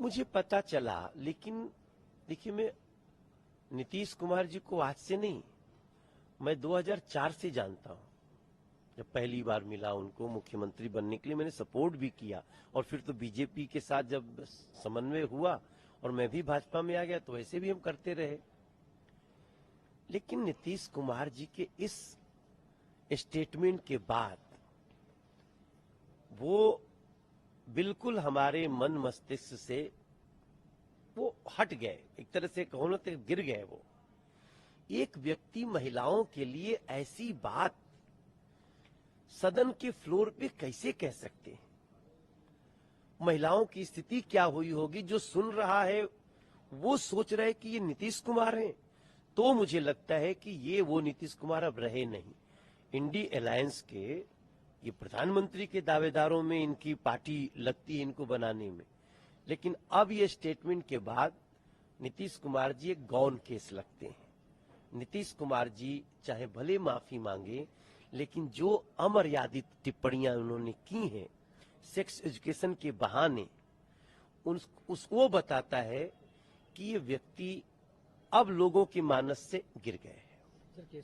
मुझे पता चला, लेकिन देखिए, मैं नीतीश कुमार जी को आज से नहीं, मैं 2004 से जानता हूं। जब पहली बार मिला उनको मुख्यमंत्री बनने के लिए, मैंने सपोर्ट भी किया, और फिर तो बीजेपी के साथ जब समन्वय हुआ और मैं भी भाजपा में आ गया तो ऐसे भी हम करते रहे। लेकिन नीतीश कुमार जी के इस स्टेटमेंट के बाद वो बिल्कुल हमारे मन मस्तिष्क से वो हट गए, एक तरह से कहो ना तो गिर गए। वो एक व्यक्ति महिलाओं के लिए ऐसी बात सदन के फ्लोर पे कैसे कह सकते हैं? महिलाओं की स्थिति क्या हुई होगी? जो सुन रहा है वो सोच रहे कि ये नीतीश कुमार हैं। तो मुझे लगता है कि ये वो नीतीश कुमार अब रहे नहीं। इंडी अलायंस के ये प्रधानमंत्री के दावेदारों में इनकी पार्टी लगती है, इनको बनाने में। लेकिन अब ये स्टेटमेंट के बाद नीतीश कुमार जी एक गौन केस लगते हैं। नीतीश कुमार जी चाहे भले माफी मांगे, लेकिन जो अमर्यादित टिप्पणियां उन्होंने की हैं सेक्स एजुकेशन के बहाने, वो बताता है कि ये व्यक्ति अब लोगों के मानस से गिर गए हैं।